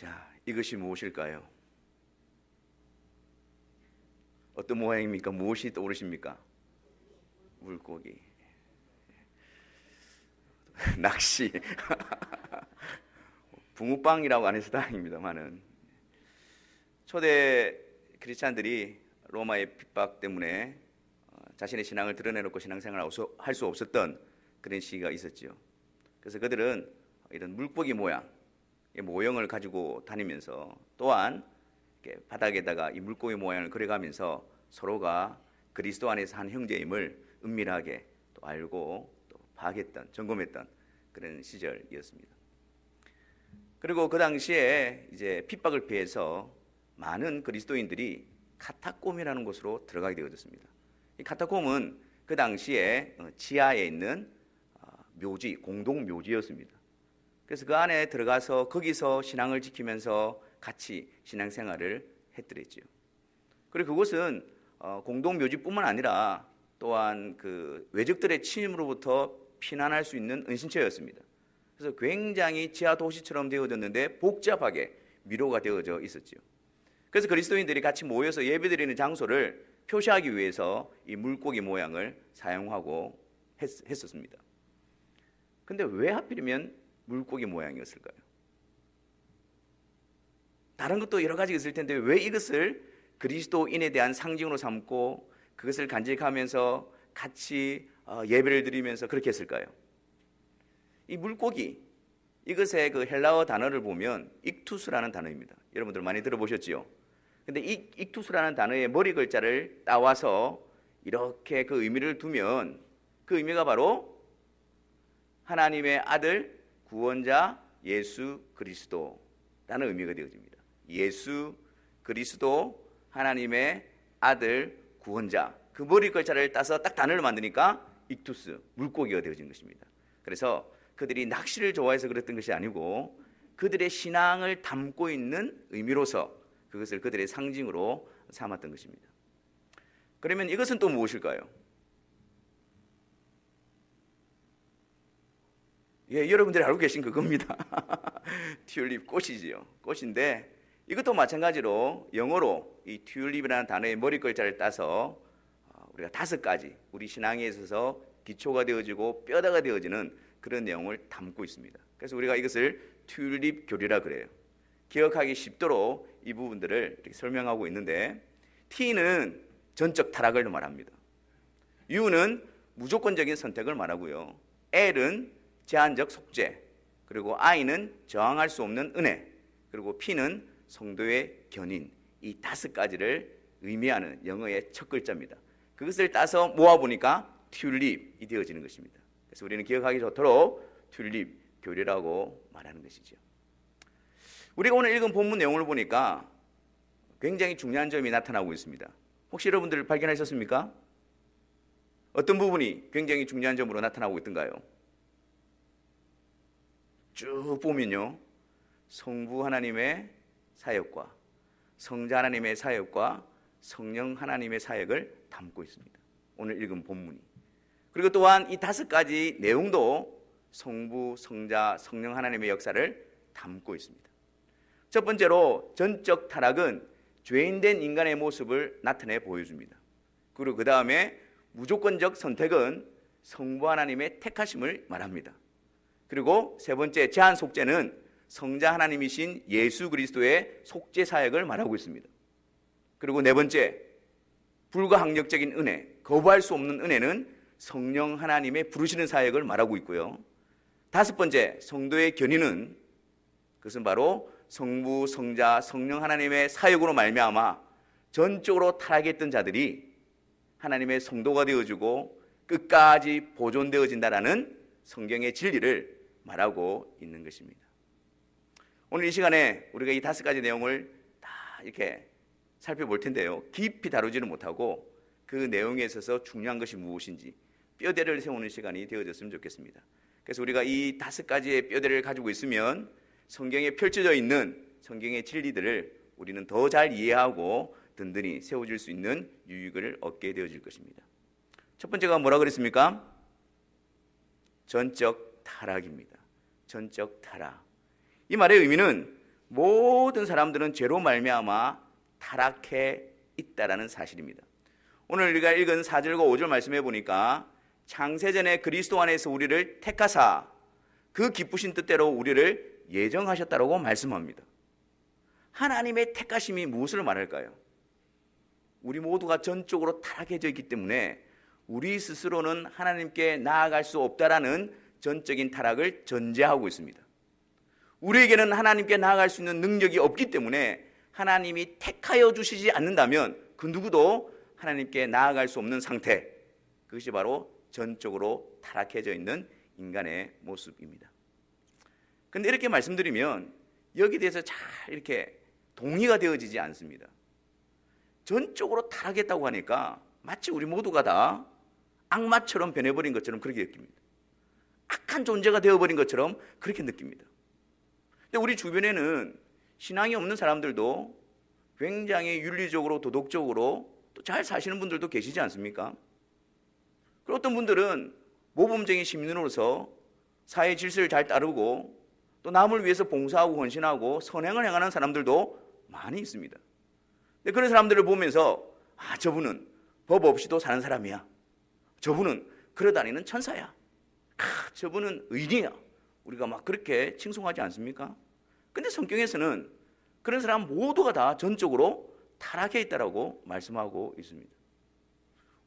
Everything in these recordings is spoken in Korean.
자, 이것이 무엇일까요? 어떤 모양입니까? 무엇이 떠오르십니까? 물고기, 낚시, 붕어빵이라고 안 해서 다행입니다만은, 초대 크리스찬들이 로마의 핍박 때문에 자신의 신앙을 드러내놓고 신앙생활을 할 수 없었던 그런 시기가 있었지요. 그래서 그들은 이런 물고기 모양의 모형을 가지고 다니면서, 또한 바닥에다가 이 물고기 모양을 그려가면서 서로가 그리스도 안에서 한 형제임을 은밀하게 또 알고 또 파악했던, 점검했던 그런 시절이었습니다. 그리고 그 당시에 이제 핍박을 피해서 많은 그리스도인들이 카타콤이라는 곳으로 들어가게 되어졌습니다. 이 카타콤은 그 당시에 지하에 있는 묘지, 공동 묘지였습니다. 그래서 그 안에 들어가서 거기서 신앙을 지키면서 같이 신앙생활을 했더랬죠. 그리고 그곳은 공동 묘지뿐만 아니라 또한 그 외적들의 침입으로부터 피난할 수 있는 은신처였습니다. 그래서 굉장히 지하 도시처럼 되어졌는데 복잡하게 미로가 되어져 있었죠. 그래서 그리스도인들이 같이 모여서 예배드리는 장소를 표시하기 위해서 이 물고기 모양을 사용하고 했었습니다. 근데 왜 하필이면 물고기 모양이었을까요? 다른 것도 여러 가지 있을 텐데 왜 이것을 그리스도인에 대한 상징으로 삼고 그것을 간직하면서 같이 예배를 드리면서 그렇게 했을까요? 이 물고기, 이것의 그 헬라어 단어를 보면 익투스라는 단어입니다. 여러분들 많이 들어보셨지요? 근데 이 익투스라는 단어의 머리 글자를 따와서 이렇게 그 의미를 두면 그 의미가 바로 하나님의 아들 구원자 예수 그리스도라는 의미가 되어집니다. 예수 그리스도, 하나님의 아들 구원자, 그 머리 글자를 따서 딱 단어를 만드니까 익투스, 물고기가 되어진 것입니다. 그래서 그들이 낚시를 좋아해서 그랬던 것이 아니고 그들의 신앙을 담고 있는 의미로서 그것을 그들의 상징으로 삼았던 것입니다. 그러면 이것은 또 무엇일까요? 예, 여러분들이 알고 계신 그겁니다. 튤립 꽃이지요. 꽃인데 이것도 마찬가지로 영어로 이 튤립이라는 단어의 머리 글자를 따서 우리가 5가지 우리 신앙에 있어서 기초가 되어지고 뼈대가 되어지는 그런 내용을 담고 있습니다. 그래서 우리가 이것을 튤립 교리라 그래요. 기억하기 쉽도록 이 부분들을 이렇게 설명하고 있는데, T는 전적 타락을 말합니다. U는 무조건적인 선택을 말하고요. L은 제한적 속죄, 그리고 I는 저항할 수 없는 은혜, 그리고 P는 성도의 견인, 이 5가지를 의미하는 영어의 첫 글자입니다. 그것을 따서 모아보니까 튤립이 되어지는 것입니다. 그래서 우리는 기억하기 좋도록 튤립 교리라고 말하는 것이죠. 우리가 오늘 읽은 본문 내용을 보니까 굉장히 중요한 점이 나타나고 있습니다. 혹시 여러분들 발견하셨습니까? 어떤 부분이 굉장히 중요한 점으로 나타나고 있던가요? 쭉 보면요, 성부 하나님의 사역과 성자 하나님의 사역과 성령 하나님의 사역을 담고 있습니다. 오늘 읽은 본문이. 그리고 또한 이 5가지 내용도 성부, 성자, 성령 하나님의 역사를 담고 있습니다. 첫 번째로 전적 타락은 죄인된 인간의 모습을 나타내 보여줍니다. 그리고 그 다음에 무조건적 선택은 성부 하나님의 택하심을 말합니다. 그리고 세 번째 제한 속죄는 성자 하나님이신 예수 그리스도의 속죄 사역을 말하고 있습니다. 그리고 네 번째 불가항력적인 은혜, 거부할 수 없는 은혜는 성령 하나님의 부르시는 사역을 말하고 있고요. 5번째 성도의 견인은, 그것은 바로 성부, 성자, 성령 하나님의 사역으로 말미암아 전적으로 타락했던 자들이 하나님의 성도가 되어주고 끝까지 보존되어진다라는 성경의 진리를 말하고 있는 것입니다. 오늘 이 시간에 우리가 이 5가지 내용을 다 이렇게 살펴볼 텐데요, 깊이 다루지는 못하고 그 내용에 있어서 중요한 것이 무엇인지 뼈대를 세우는 시간이 되어졌으면 좋겠습니다. 그래서 우리가 이 5가지의 뼈대를 가지고 있으면 성경에 펼쳐져 있는 성경의 진리들을 우리는 더 잘 이해하고 든든히 세워질 수 있는 유익을 얻게 되어질 것입니다. 첫 번째가 뭐라 그랬습니까? 전적 타락입니다. 전적 타락. 이 말의 의미는 모든 사람들은 죄로 말미암아 타락해 있다라는 사실입니다. 오늘 우리가 읽은 4절과 5절 말씀해 보니까 창세전에 그리스도 안에서 우리를 택하사 그 기쁘신 뜻대로 우리를 예정하셨다라고 말씀합니다. 하나님의 택하심이 무엇을 말할까요? 우리 모두가 전적으로 타락해져 있기 때문에 우리 스스로는 하나님께 나아갈 수 없다라는 전적인 타락을 전제하고 있습니다. 우리에게는 하나님께 나아갈 수 있는 능력이 없기 때문에 하나님이 택하여 주시지 않는다면 그 누구도 하나님께 나아갈 수 없는 상태, 그것이 바로 전적으로 타락해져 있는 인간의 모습입니다. 그런데 이렇게 말씀드리면 여기에 대해서 잘 이렇게 동의가 되어지지 않습니다. 전적으로 타락했다고 하니까 마치 우리 모두가 다 악마처럼 변해버린 것처럼 그렇게 느낍니다. 악한 존재가 되어버린 것처럼 그렇게 느낍니다. 근데 우리 주변에는 신앙이 없는 사람들도 굉장히 윤리적으로 도덕적으로 또 잘 사시는 분들도 계시지 않습니까? 그리고 어떤 분들은 모범적인 시민으로서 사회 질서를 잘 따르고 또 남을 위해서 봉사하고 헌신하고 선행을 행하는 사람들도 많이 있습니다. 근데 그런 사람들을 보면서 저분은 법 없이도 사는 사람이야. 저분은 걸어다니는 천사야. 저분은 의인이야. 우리가 막 그렇게 칭송하지 않습니까? 근데 성경에서는 그런 사람 모두가 다 전적으로 타락해 있다라고 말씀하고 있습니다.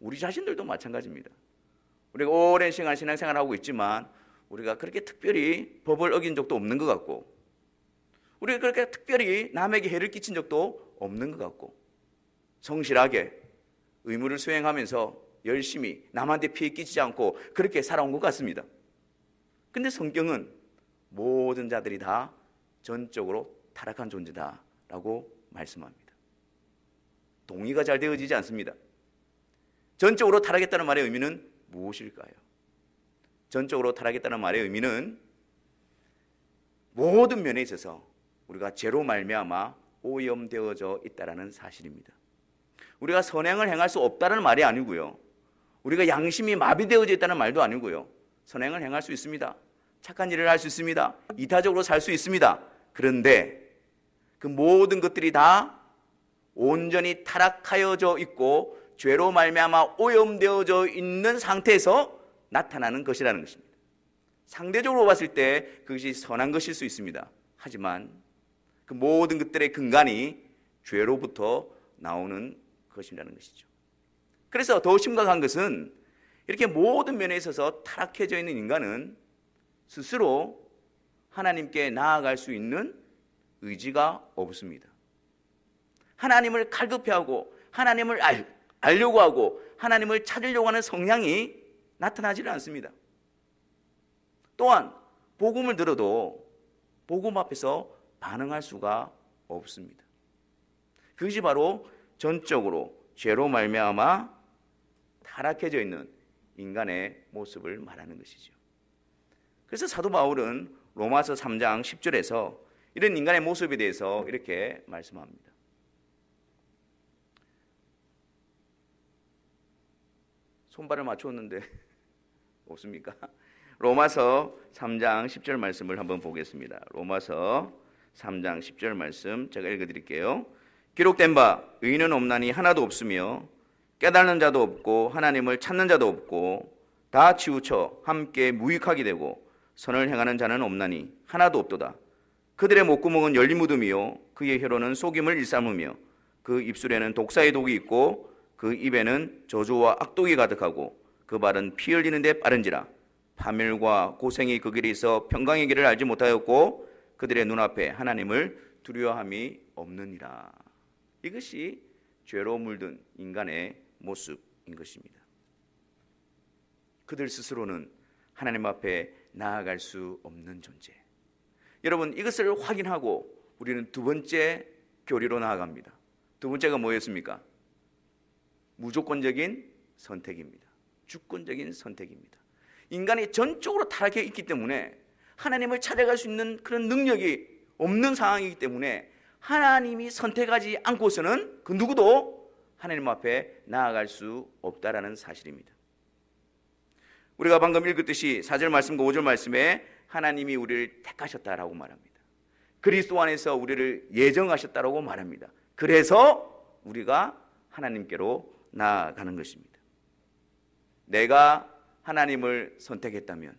우리 자신들도 마찬가지입니다. 우리가 오랜 시간 신앙생활을 하고 있지만 우리가 그렇게 특별히 법을 어긴 적도 없는 것 같고, 우리가 그렇게 특별히 남에게 해를 끼친 적도 없는 것 같고, 성실하게 의무를 수행하면서 열심히 남한테 피해 끼치지 않고 그렇게 살아온 것 같습니다. 근데 성경은 모든 자들이 다 전적으로 타락한 존재다라고 말씀합니다. 동의가 잘 되어지지 않습니다. 전적으로 타락했다는 말의 의미는 무엇일까요? 전적으로 타락했다는 말의 의미는 모든 면에 있어서 우리가 죄로 말미암아 오염되어져 있다는 사실입니다. 우리가 선행을 행할 수 없다는 말이 아니고요, 우리가 양심이 마비되어져 있다는 말도 아니고요, 선행을 행할 수 있습니다. 착한 일을 할 수 있습니다. 이타적으로 살 수 있습니다. 그런데 그 모든 것들이 다 온전히 타락하여져 있고 죄로 말미암아 오염되어져 있는 상태에서 나타나는 것이라는 것입니다. 상대적으로 봤을 때 그것이 선한 것일 수 있습니다. 하지만 그 모든 것들의 근간이 죄로부터 나오는 것이라는 것이죠. 그래서 더 심각한 것은 이렇게 모든 면에 있어서 타락해져 있는 인간은 스스로 하나님께 나아갈 수 있는 의지가 없습니다. 하나님을 갈급해하고 하나님을 알려고 하고 하나님을 찾으려고 하는 성향이 나타나지는 않습니다. 또한 복음을 들어도 복음 앞에서 반응할 수가 없습니다. 그것이 바로 전적으로 죄로 말미암아 타락해져 있는 인간의 모습을 말하는 것이죠. 그래서 사도 바울은 로마서 3장 10절에서 이런 인간의 모습에 대해서 이렇게 말씀합니다. 손발을 맞췄는데 없습니까? 로마서 3장 10절 말씀을 한번 보겠습니다. 로마서 3장 10절 말씀 제가 읽어드릴게요. 기록된 바 의인은 없나니 하나도 없으며 깨닫는 자도 없고 하나님을 찾는 자도 없고 다 치우쳐 함께 무익하게 되고 선을 행하는 자는 없나니 하나도 없도다. 그들의 목구멍은 열린 무덤이요 그의 혀로는 속임을 일삼으며 그 입술에는 독사의 독이 있고 그 입에는 저주와 악독이 가득하고 그 발은 피 흘리는 데 빠른지라. 파멸과 고생이 그 길에 있어 평강의 길을 알지 못하였고 그들의 눈앞에 하나님을 두려워함이 없느니라. 이것이 죄로 물든 인간의 모습인 것입니다. 그들 스스로는 하나님 앞에 나아갈 수 없는 존재. 여러분, 이것을 확인하고 우리는 두 번째 교리로 나아갑니다. 두 번째가 뭐였습니까? 무조건적인 선택입니다. 주권적인 선택입니다. 인간이 전적으로 타락해 있기 때문에 하나님을 찾아갈 수 있는 그런 능력이 없는 상황이기 때문에 하나님이 선택하지 않고서는 그 누구도 하나님 앞에 나아갈 수 없다라는 사실입니다. 우리가 방금 읽었듯이 4절 말씀과 5절 말씀에 하나님이 우리를 택하셨다라고 말합니다. 그리스도 안에서 우리를 예정하셨다라고 말합니다. 그래서 우리가 하나님께로 나아가는 것입니다. 내가 하나님을 선택했다면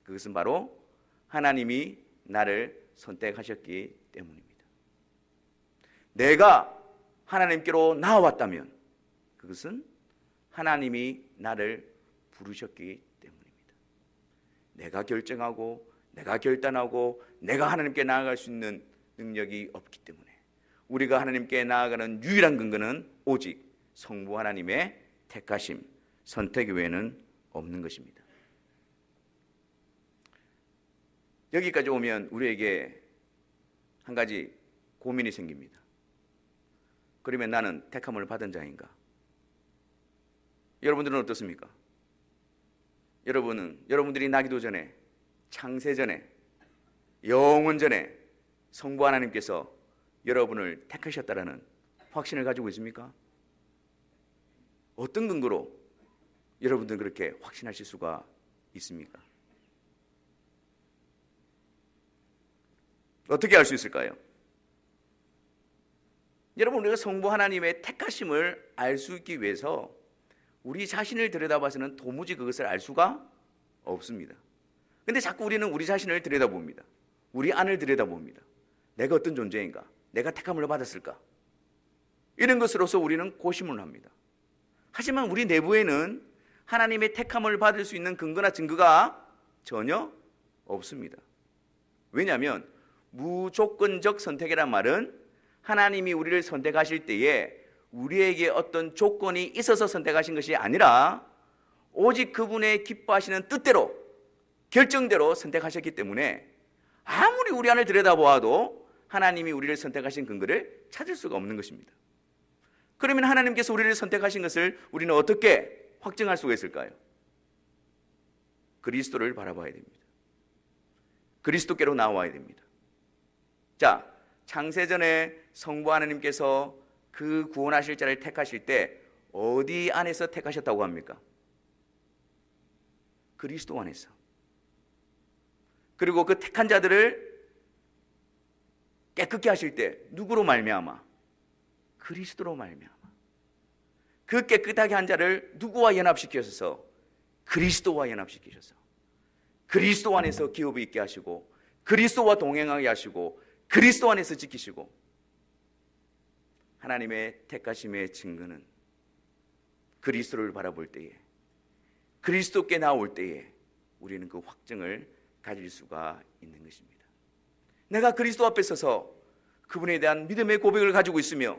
그것은 바로 하나님이 나를 선택하셨기 때문입니다. 내가 하나님께로 나아왔다면 그것은 하나님이 나를 부르셨기 때문입니다. 내가 결정하고 내가 결단하고 내가 하나님께 나아갈 수 있는 능력이 없기 때문에 우리가 하나님께 나아가는 유일한 근거는 오직 성부 하나님의 택하심, 선택 외에는 없는 것입니다. 여기까지 오면 우리에게 한 가지 고민이 생깁니다. 그러면 나는 택함을 받은 자인가? 여러분들은 어떻습니까? 여러분들이 나기도 전에, 창세 전에, 영원 전에 성부 하나님께서 여러분을 택하셨다라는 확신을 가지고 있습니까? 어떤 근거로 여러분들은 그렇게 확신하실 수가 있습니까? 어떻게 알 수 있을까요? 여러분, 우리가 성부 하나님의 택하심을 알 수 있기 위해서 우리 자신을 들여다봐서는 도무지 그것을 알 수가 없습니다. 근데 자꾸 우리는 우리 자신을 들여다봅니다. 우리 안을 들여다봅니다. 내가 어떤 존재인가? 내가 택함을 받았을까? 이런 것으로서 우리는 고심을 합니다. 하지만 우리 내부에는 하나님의 택함을 받을 수 있는 근거나 증거가 전혀 없습니다. 왜냐하면 무조건적 선택이란 말은 하나님이 우리를 선택하실 때에 우리에게 어떤 조건이 있어서 선택하신 것이 아니라 오직 그분의 기뻐하시는 뜻대로 결정대로 선택하셨기 때문에 아무리 우리 안을 들여다보아도 하나님이 우리를 선택하신 근거를 찾을 수가 없는 것입니다. 그러면 하나님께서 우리를 선택하신 것을 우리는 어떻게 확증할 수가 있을까요? 그리스도를 바라봐야 됩니다. 그리스도께로 나와야 됩니다. 자, 창세전에 성부 하나님께서 그 구원하실 자를 택하실 때 어디 안에서 택하셨다고 합니까? 그리스도 안에서. 그리고 그 택한 자들을 깨끗게 하실 때 누구로 말미암아? 그리스도로 말미암아. 그 깨끗하게 한 자를 누구와 연합시키셔서? 그리스도와 연합시키셔서 그리스도 안에서 기업이 있게 하시고 그리스도와 동행하게 하시고 그리스도 안에서 지키시고. 하나님의 택하심의 증거는 그리스도를 바라볼 때에, 그리스도께 나올 때에 우리는 그 확증을 가질 수가 있는 것입니다. 내가 그리스도 앞에 서서 그분에 대한 믿음의 고백을 가지고 있으며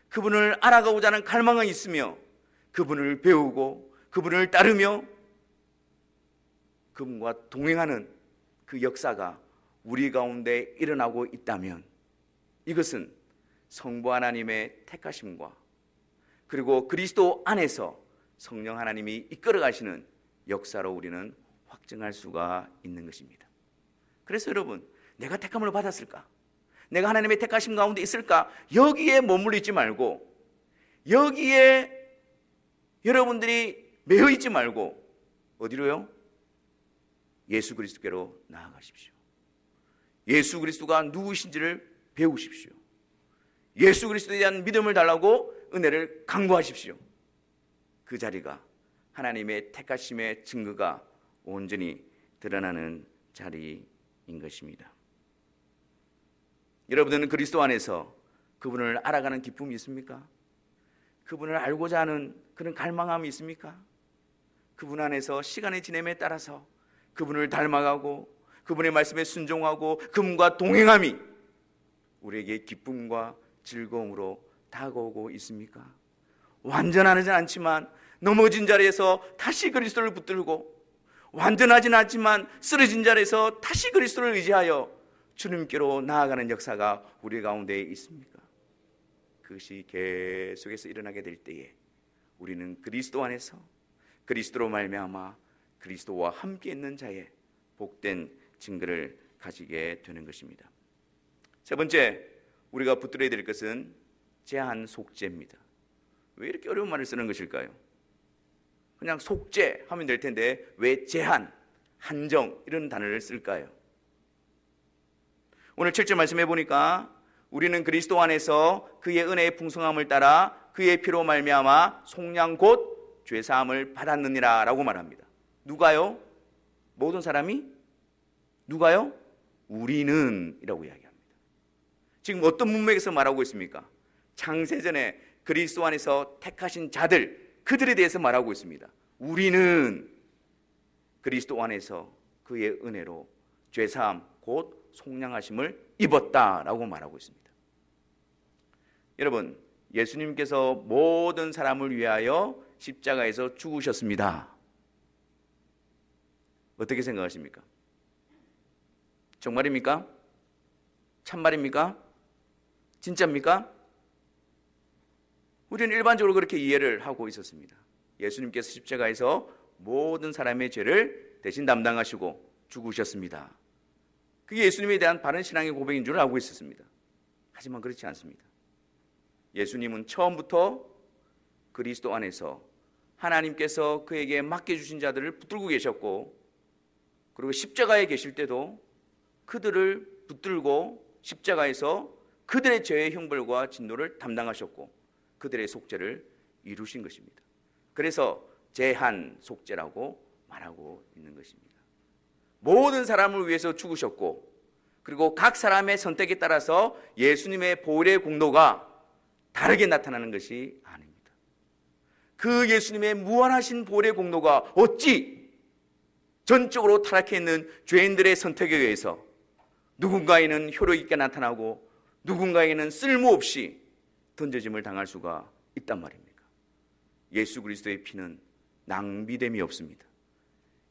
그분을 알아가고자 하는 갈망이 있으며 그분을 배우고 그분을 따르며 그분과 동행하는 그 역사가 우리 가운데 일어나고 있다면 이것은 성부 하나님의 택하심과 그리고 그리스도 안에서 성령 하나님이 이끌어 가시는 역사로 우리는 확증할 수가 있는 것입니다. 그래서 여러분, 내가 택함을 받았을까? 내가 하나님의 택하심 가운데 있을까? 여기에 머물러 있지 말고, 여기에 여러분들이 매여 있지 말고 어디로요? 예수 그리스도께로 나아가십시오. 예수 그리스도가 누구신지를 배우십시오. 예수 그리스도에 대한 믿음을 달라고 은혜를 강구하십시오. 그 자리가 하나님의 택하심의 증거가 온전히 드러나는 자리인 것입니다. 여러분들은 그리스도 안에서 그분을 알아가는 기쁨이 있습니까? 그분을 알고자 하는 그런 갈망함이 있습니까? 그분 안에서 시간의 지냄에 따라서 그분을 닮아가고 그분의 말씀에 순종하고 그분과 동행함이 우리에게 기쁨과 즐거움으로 다가오고 있습니까? 완전하지는 않지만 넘어진 자리에서 다시 그리스도를 붙들고, 완전하지는 않지만 쓰러진 자리에서 다시 그리스도를 의지하여 주님께로 나아가는 역사가 우리 가운데 있습니까? 그것이 계속해서 일어나게 될 때에 우리는 그리스도 안에서 그리스도로 말미암아 그리스도와 함께 있는 자의 복된 증거를 가지게 되는 것입니다. 세 번째, 우리가 붙들어야 될 것은 제한 속죄입니다. 왜 이렇게 어려운 말을 쓰는 것일까요? 그냥 속죄 하면 될 텐데 왜 제한, 한정 이런 단어를 쓸까요? 오늘 7절 말씀해 보니까 우리는 그리스도 안에서 그의 은혜의 풍성함을 따라 그의 피로 말미암아 속량 곧 죄사함을 받았느니라 라고 말합니다. 누가요? 모든 사람이? 누가요? 우리는 이라고 이야기합니다. 지금 어떤 문맥에서 말하고 있습니까? 창세전에 그리스도 안에서 택하신 자들, 그들에 대해서 말하고 있습니다. 우리는 그리스도 안에서 그의 은혜로 죄사함 곧 속량하심을 입었다라고 말하고 있습니다. 여러분, 예수님께서 모든 사람을 위하여 십자가에서 죽으셨습니다. 어떻게 생각하십니까? 정말입니까? 참말입니까? 진짜입니까? 우리는 일반적으로 그렇게 이해를 하고 있었습니다. 예수님께서 십자가에서 모든 사람의 죄를 대신 담당하시고 죽으셨습니다. 그게 예수님에 대한 바른 신앙의 고백인 줄 알고 있었습니다. 하지만 그렇지 않습니다. 예수님은 처음부터 그리스도 안에서 하나님께서 그에게 맡겨주신 자들을 붙들고 계셨고, 그리고 십자가에 계실 때도 그들을 붙들고 십자가에서 그들의 죄의 형벌과 진노를 담당하셨고 그들의 속죄를 이루신 것입니다. 그래서 제한 속죄라고 말하고 있는 것입니다. 모든 사람을 위해서 죽으셨고, 그리고 각 사람의 선택에 따라서 예수님의 보혈의 공로가 다르게 나타나는 것이 아닙니다. 그 예수님의 무한하신 보혈의 공로가 어찌 전적으로 타락해 있는 죄인들의 선택에 의해서 누군가에는 효력 있게 나타나고 누군가에는 쓸모없이 던져짐을 당할 수가 있단 말입니까? 예수 그리스도의 피는 낭비됨이 없습니다.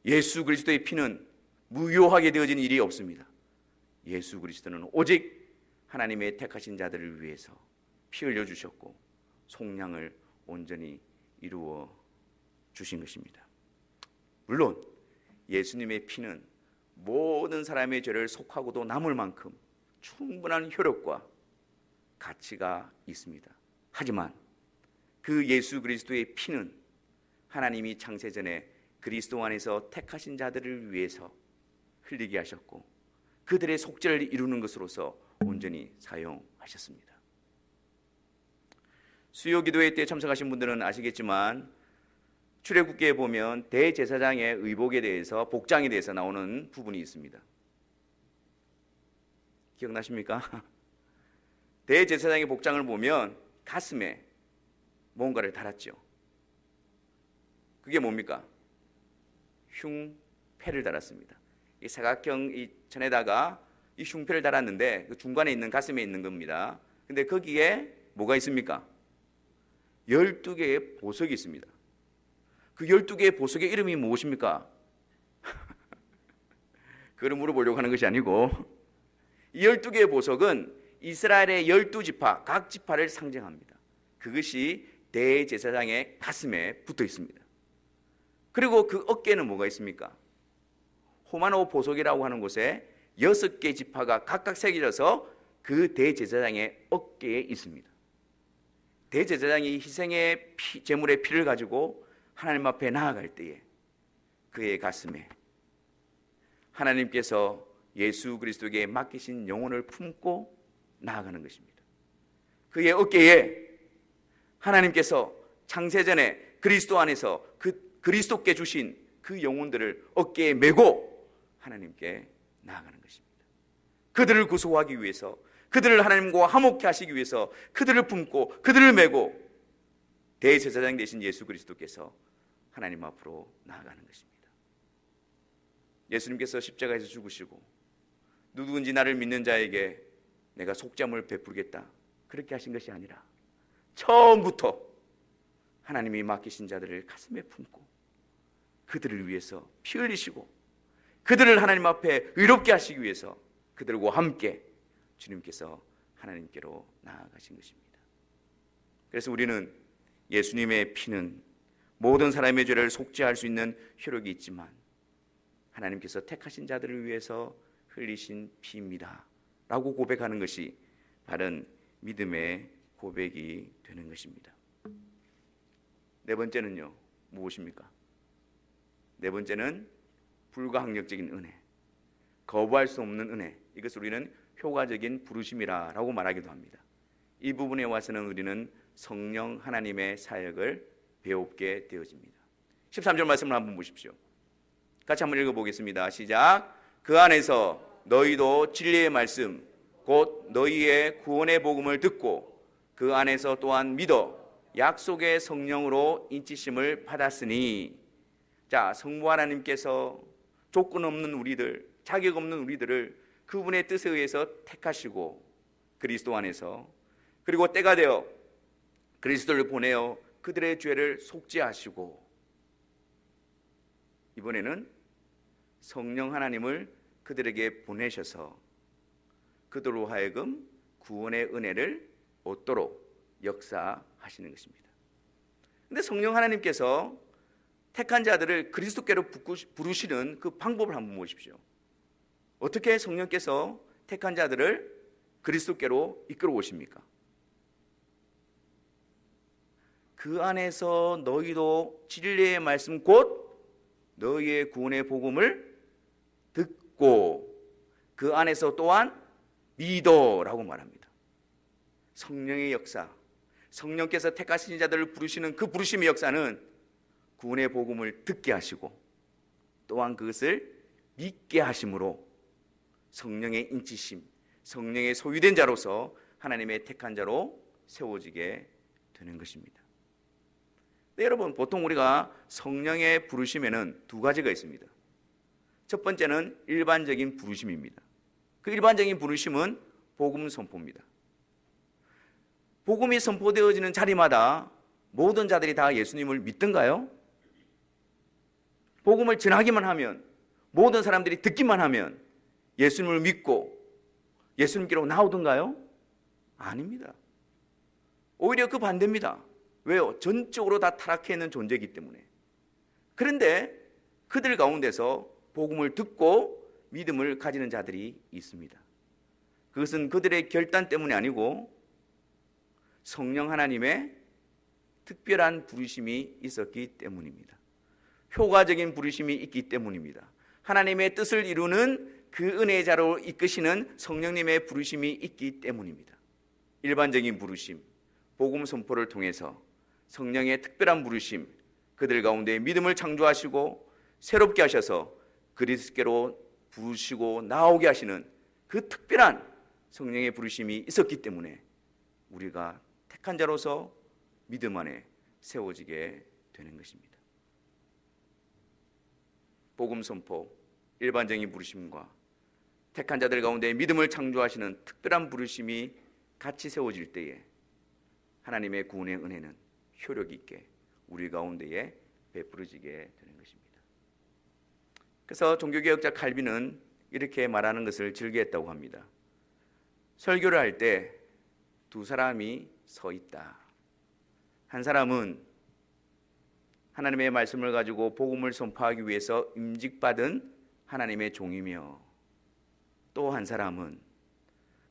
예수 그리스도의 피는 무효하게 되어진 일이 없습니다. 예수 그리스도는 오직 하나님의 택하신 자들을 위해서 피 흘려 주셨고 속량을 온전히 이루어 주신 것입니다. 물론 예수님의 피는 모든 사람의 죄를 속하고도 남을 만큼 충분한 효력과 가치가 있습니다. 하지만 그 예수 그리스도의 피는 하나님이 창세전에 그리스도 안에서 택하신 자들을 위해서 흘리게 하셨고 그들의 속죄를 이루는 것으로서 온전히 사용하셨습니다. 수요기도회 때 참석하신 분들은 아시겠지만 출애굽기에 보면 대제사장의 의복에 대해서, 복장에 대해서 나오는 부분이 있습니다. 기억나십니까? 대제사장의 복장을 보면 가슴에 뭔가를 달았죠. 그게 뭡니까? 흉패를 달았습니다. 이 사각형 이 천에다가 이 흉패를 달았는데 그 중간에 있는 가슴에 있는 겁니다. 근데 거기에 뭐가 있습니까? 12개의 보석이 있습니다. 그 12개의 보석의 이름이 무엇입니까? 그걸 물어보려고 하는 것이 아니고, 이 12개의 보석은 이스라엘의 12지파, 각 지파를 상징합니다. 그것이 대제사장의 가슴에 붙어 있습니다. 그리고 그 어깨에는 뭐가 있습니까? 호마노 보석이라고 하는 곳에 6개 지파가 각각 새겨져서 그 대제사장의 어깨에 있습니다. 대제사장이 희생의 제물의 피를 가지고 하나님 앞에 나아갈 때에 그의 가슴에 하나님께서 예수 그리스도에게 맡기신 영혼을 품고 나아가는 것입니다. 그의 어깨에 하나님께서 창세전에 그리스도 안에서 그 그리스도께 주신 그 영혼들을 어깨에 메고 하나님께 나아가는 것입니다. 그들을 구속하기 위해서, 그들을 하나님과 화목케 하시기 위해서 그들을 품고 그들을 메고 대제사장 되신 예수 그리스도께서 하나님 앞으로 나아가는 것입니다. 예수님께서 십자가에서 죽으시고 누구든지 나를 믿는 자에게 내가 속죄함을 베풀겠다 그렇게 하신 것이 아니라 처음부터 하나님이 맡기신 자들을 가슴에 품고 그들을 위해서 피 흘리시고 그들을 하나님 앞에 의롭게 하시기 위해서 그들과 함께 주님께서 하나님께로 나아가신 것입니다. 그래서 우리는 예수님의 피는 모든 사람의 죄를 속죄할 수 있는 효력이 있지만 하나님께서 택하신 자들을 위해서 흘리신 피입니다 라고 고백하는 것이 바른 믿음의 고백이 되는 것입니다. 네 번째는요, 무엇입니까? 네 번째는 불가항력적인 은혜, 거부할 수 없는 은혜, 이것을 우리는 효과적인 부르심이라고 말하기도 합니다. 이 부분에 와서는 우리는 성령 하나님의 사역을 배우게 되어집니다. 13절 말씀을 한번 보십시오. 같이 한번 읽어보겠습니다. 시작. 그 안에서 너희도 진리의 말씀 곧 너희의 구원의 복음을 듣고 그 안에서 또한 믿어 약속의 성령으로 인치심을 받았으니. 자, 성부 하나님께서 조건 없는 우리들, 자격 없는 우리들을 그분의 뜻에 의해서 택하시고 그리스도 안에서, 그리고 때가 되어 그리스도를 보내어 그들의 죄를 속죄하시고, 이번에는 성령 하나님을 그들에게 보내셔서 그들로 하여금 구원의 은혜를 얻도록 역사하시는 것입니다. 그런데 성령 하나님께서 택한 자들을 그리스도께로 부르시는 그 방법을 한번 보십시오. 어떻게 성령께서 택한 자들을 그리스도께로 이끌어 오십니까? 그 안에서 너희도 진리의 말씀 곧 너희의 구원의 복음을 듣고 그 안에서 또한 믿어라고 말합니다. 성령의 역사, 성령께서 택하신 자들을 부르시는 그 부르심의 역사는 구원의 복음을 듣게 하시고 또한 그것을 믿게 하심으로 성령의 인치심, 성령의 소유된 자로서 하나님의 택한 자로 세워지게 되는 것입니다. 네, 여러분, 보통 우리가 성령의 부르심에는 두 가지가 있습니다. 첫 번째는 일반적인 부르심입니다. 그 일반적인 부르심은 복음 선포입니다. 복음이 선포되어지는 자리마다 모든 자들이 다 예수님을 믿던가요? 복음을 전하기만 하면, 모든 사람들이 듣기만 하면 예수님을 믿고 예수님께로 나오던가요? 아닙니다. 오히려 그 반대입니다. 왜요? 전적으로 다 타락해 있는 존재이기 때문에. 그런데 그들 가운데서 복음을 듣고 믿음을 가지는 자들이 있습니다. 그것은 그들의 결단 때문이 아니고 성령 하나님의 특별한 부르심이 있었기 때문입니다. 효과적인 부르심이 있기 때문입니다. 하나님의 뜻을 이루는 그 은혜의 자로 이끄시는 성령님의 부르심이 있기 때문입니다. 일반적인 부르심, 복음 선포를 통해서 성령의 특별한 부르심, 그들 가운데 믿음을 창조하시고 새롭게 하셔서 그리스도께로 부르시고 나오게 하시는 그 특별한 성령의 부르심이 있었기 때문에 우리가 택한 자로서 믿음 안에 세워지게 되는 것입니다. 복음 선포, 일반적인 부르심과 택한 자들 가운데 믿음을 창조하시는 특별한 부르심이 같이 세워질 때에 하나님의 구원의 은혜는 효력 있게 우리 가운데에 베풀어지게 되는 것입니다. 그래서 종교개혁자 칼빈은 이렇게 말하는 것을 즐겨했다고 합니다. 설교를 할 때 두 사람이 서 있다. 한 사람은 하나님의 말씀을 가지고 복음을 선포하기 위해서 임직받은 하나님의 종이며, 또 한 사람은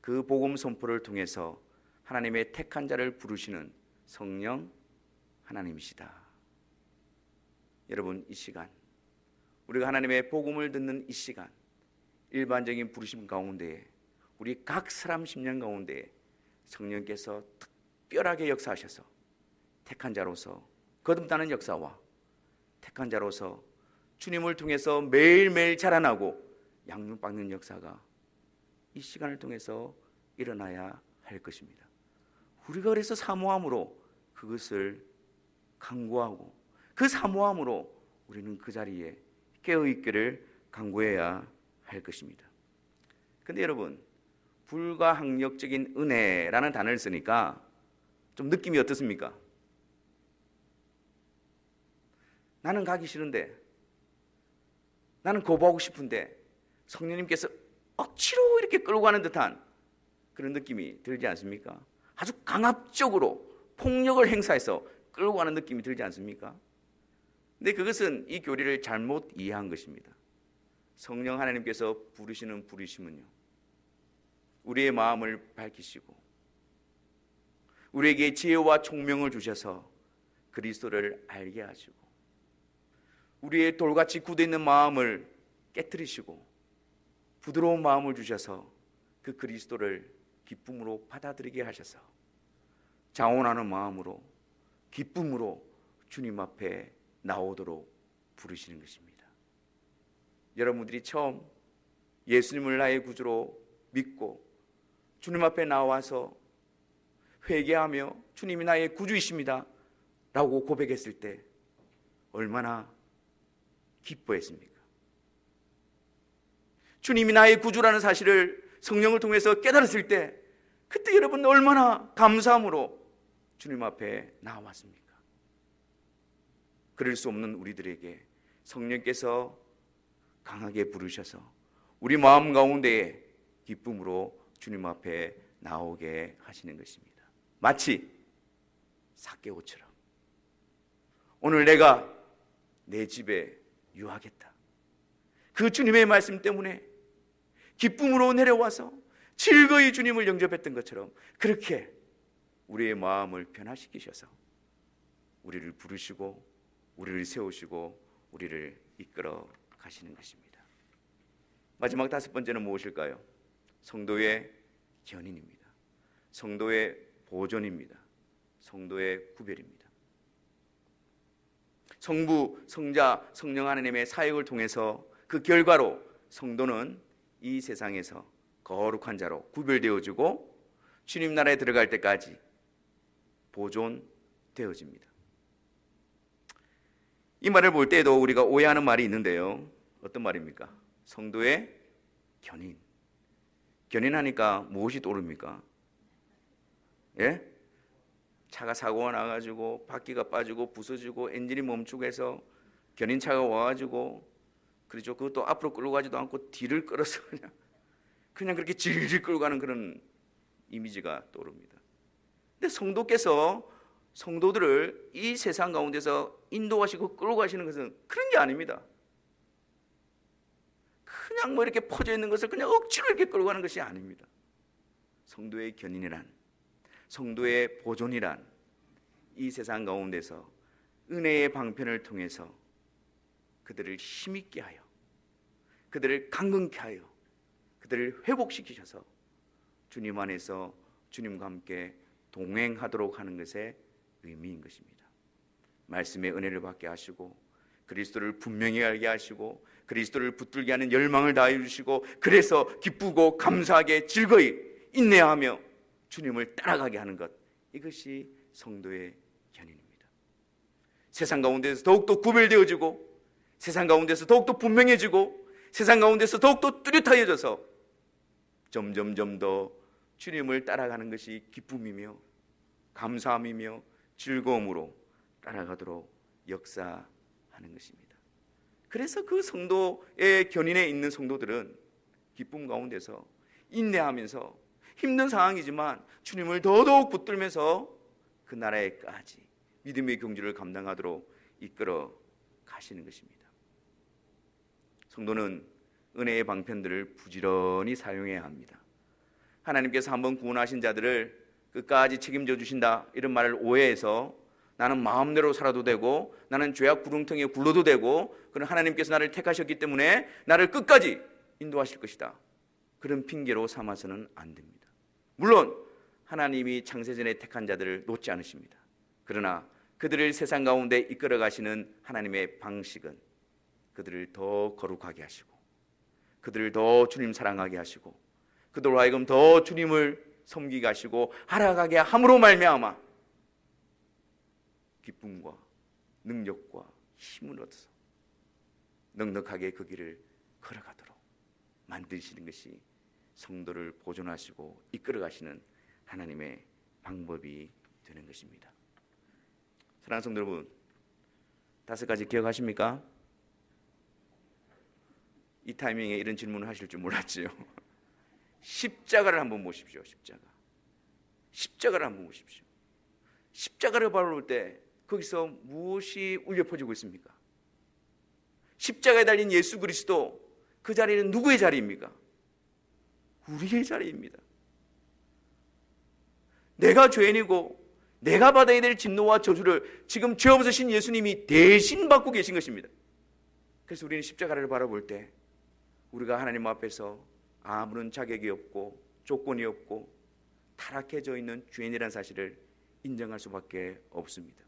그 복음 선포를 통해서 하나님의 택한 자를 부르시는 성령 하나님이시다. 여러분, 이 시간 우리가 하나님의 복음을 듣는 이 시간, 일반적인 부르심 가운데에 우리 각 사람 심령 가운데에 성령께서 특별하게 역사하셔서 택한 자로서 거듭나는 역사와 택한 자로서 주님을 통해서 매일매일 자라나고 양육받는 역사가 이 시간을 통해서 일어나야 할 것입니다. 우리가 그래서 사모함으로 그것을 간구하고 그 사모함으로 우리는 그 자리에 깨어있기를 간구해야 할 것입니다. 그런데 여러분, 불가항력적인 은혜라는 단어를 쓰니까 좀 느낌이 어떻습니까? 나는 가기 싫은데, 나는 거부하고 싶은데 성령님께서 억지로 이렇게 끌고 가는 듯한 그런 느낌이 들지 않습니까? 아주 강압적으로 폭력을 행사해서 끌고 가는 느낌이 들지 않습니까? 근데 그것은 이 교리를 잘못 이해한 것입니다. 성령 하나님께서 부르시는 부르심은요, 우리의 마음을 밝히시고 우리에게 지혜와 총명을 주셔서 그리스도를 알게 하시고 우리의 돌같이 굳어있는 마음을 깨뜨리시고 부드러운 마음을 주셔서 그 그리스도를 기쁨으로 받아들이게 하셔서 자원하는 마음으로 기쁨으로 주님 앞에 나오도록 부르시는 것입니다. 여러분들이 처음 예수님을 나의 구주로 믿고 주님 앞에 나와서 회개하며 주님이 나의 구주이십니다 라고 고백했을 때 얼마나 기뻐했습니까? 주님이 나의 구주라는 사실을 성령을 통해서 깨달았을 때 그때 여러분 얼마나 감사함으로 주님 앞에 나왔습니까? 그럴 수 없는 우리들에게 성령께서 강하게 부르셔서 우리 마음 가운데에 기쁨으로 주님 앞에 나오게 하시는 것입니다. 마치 삭개오처럼 오늘 내가 내 집에 유하겠다. 그 주님의 말씀 때문에 기쁨으로 내려와서 즐거이 주님을 영접했던 것처럼 그렇게 우리의 마음을 변화시키셔서 우리를 부르시고 우리를 세우시고 우리를 이끌어 가시는 것입니다. 마지막 다섯 번째는 무엇일까요? 성도의 견인입니다. 성도의 보존입니다. 성도의 구별입니다. 성부, 성자, 성령 하나님의 사역을 통해서 그 결과로 성도는 이 세상에서 거룩한 자로 구별되어지고 주님 나라에 들어갈 때까지 보존되어집니다. 이 말을 볼 때에도 우리가 오해하는 말이 있는데요. 어떤 말입니까? 성도의 견인. 견인하니까 무엇이 떠오릅니까? 예? 차가 사고가 나가지고 바퀴가 빠지고 부서지고 엔진이 멈추고 해서 견인차가 와가지고 그렇죠. 그것도 앞으로 끌고 가지도 않고 뒤를 끌어서 그냥 그렇게 질질 끌고 가는 그런 이미지가 떠오릅니다. 근데 성도께서 성도들을 이 세상 가운데서 인도하시고 끌고 가시는 것은 그런 게 아닙니다. 그냥 뭐 이렇게 퍼져 있는 것을 그냥 억지로 이렇게 끌고 가는 것이 아닙니다. 성도의 견인이란, 성도의 보존이란 이 세상 가운데서 은혜의 방편을 통해서 그들을 힘있게 하여 그들을 강건케 하여 그들을 회복시키셔서 주님 안에서 주님과 함께 동행하도록 하는 것의 의미인 것입니다. 말씀의 은혜를 받게 하시고 그리스도를 분명히 알게 하시고 그리스도를 붙들게 하는 열망을 다해 주시고 그래서 기쁘고 감사하게 즐거이 인내하며 주님을 따라가게 하는 것, 이것이 성도의 견인입니다. 세상 가운데서 더욱더 구별되어지고 세상 가운데서 더욱더 분명해지고 세상 가운데서 더욱더 뚜렷해져서 점점점 더 주님을 따라가는 것이 기쁨이며 감사함이며 즐거움으로 따라가도록 역사하는 것입니다. 그래서 그 성도의 견인에 있는 성도들은 기쁨 가운데서 인내하면서 힘든 상황이지만 주님을 더더욱 붙들면서 그 나라에까지 믿음의 경주를 감당하도록 이끌어 가시는 것입니다. 성도는 은혜의 방편들을 부지런히 사용해야 합니다. 하나님께서 한번 구원하신 자들을 끝까지 책임져 주신다 이런 말을 오해해서 나는 마음대로 살아도 되고 나는 죄악 구렁텅이에 굴러도 되고 그런 하나님께서 나를 택하셨기 때문에 나를 끝까지 인도하실 것이다, 그런 핑계로 삼아서는 안 됩니다. 물론 하나님이 창세전에 택한 자들을 놓지 않으십니다. 그러나 그들을 세상 가운데 이끌어 가시는 하나님의 방식은 그들을 더 거룩하게 하시고 그들을 더 주님 사랑하게 하시고 그들로 하여금 더 주님을 섬기게 하시고 알아가게 함으로 말미암아 기쁨과 능력과 힘을 얻어서 넉넉하게 그 길을 걸어가도록 만드시는 것이 성도를 보존하시고 이끌어가시는 하나님의 방법이 되는 것입니다. 사랑하는 성도 여러분, 5가지 기억하십니까? 이 타이밍에 이런 질문을 하실 줄 몰랐지요. 십자가를 한번 보십시오. 십자가를 한번 보십시오. 십자가를 바라볼 때 거기서 무엇이 울려 퍼지고 있습니까? 십자가에 달린 예수 그리스도, 그 자리는 누구의 자리입니까? 우리의 자리입니다. 내가 죄인이고 내가 받아야 될 진노와 저주를 지금 죄 없으신 예수님이 대신 받고 계신 것입니다. 그래서 우리는 십자가를 바라볼 때 우리가 하나님 앞에서 아무런 자격이 없고 조건이 없고 타락해져 있는 죄인이라는 사실을 인정할 수밖에 없습니다.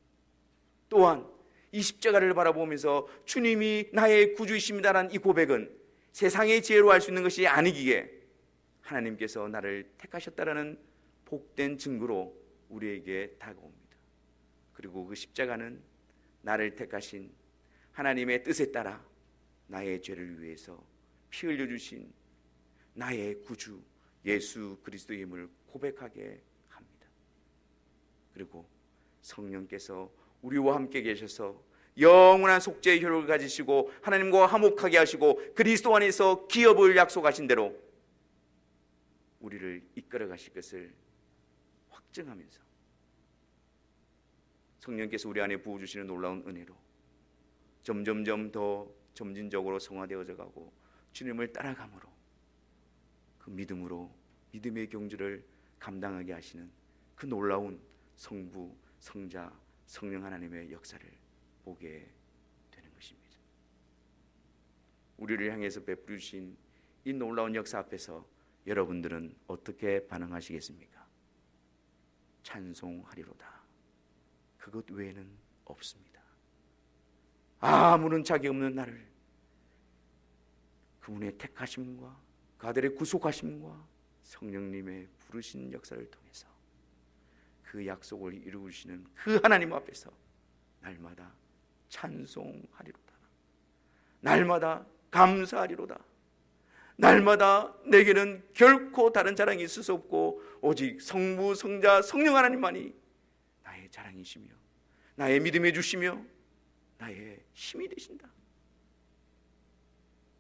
또한 이 십자가를 바라보면서 주님이 나의 구주이십니다라는 이 고백은 세상의 지혜로 할 수 있는 것이 아니기에 하나님께서 나를 택하셨다라는 복된 증거로 우리에게 다가옵니다. 그리고 그 십자가는 나를 택하신 하나님의 뜻에 따라 나의 죄를 위해서 피 흘려주신 나의 구주 예수 그리스도의 힘을 고백하게 합니다. 그리고 성령께서 우리와 함께 계셔서 영원한 속죄의 효력을 가지시고 하나님과 화목하게 하시고 그리스도 안에서 기업을 약속하신 대로 우리를 이끌어 가실 것을 확증하면서 성령께서 우리 안에 부어주시는 놀라운 은혜로 점점점 더 점진적으로 성화되어져 가고 주님을 따라감으로 그 믿음으로 믿음의 경주를 감당하게 하시는 그 놀라운 성부, 성자, 성령 하나님의 역사를 보게 되는 것입니다. 우리를 향해서 베풀어 주신 이 놀라운 역사 앞에서 여러분들은 어떻게 반응하시겠습니까? 찬송하리로다. 그것 외에는 없습니다. 아무런 자격 없는 나를 그분의 택하심과 그 아들의 구속하심과 성령님의 부르신 역사를 통해서 그 약속을 이루시는 그 하나님 앞에서 날마다 찬송하리로다. 날마다 감사하리로다. 날마다 내게는 결코 다른 자랑이 있을 수 없고 오직 성부, 성자, 성령 하나님만이 나의 자랑이시며 나의 믿음해 주시며 나의 힘이 되신다.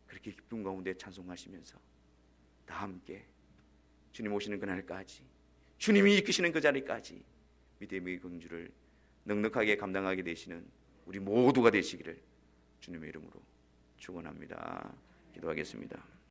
그렇게 기쁨 가운데 찬송하시면서 다 함께 주님 오시는 그날까지 주님이 이끄시는 그 자리까지 믿음의 긍주를 넉넉하게 감당하게 되시는 우리 모두가 되시기를 주님의 이름으로 축원합니다. 기도하겠습니다.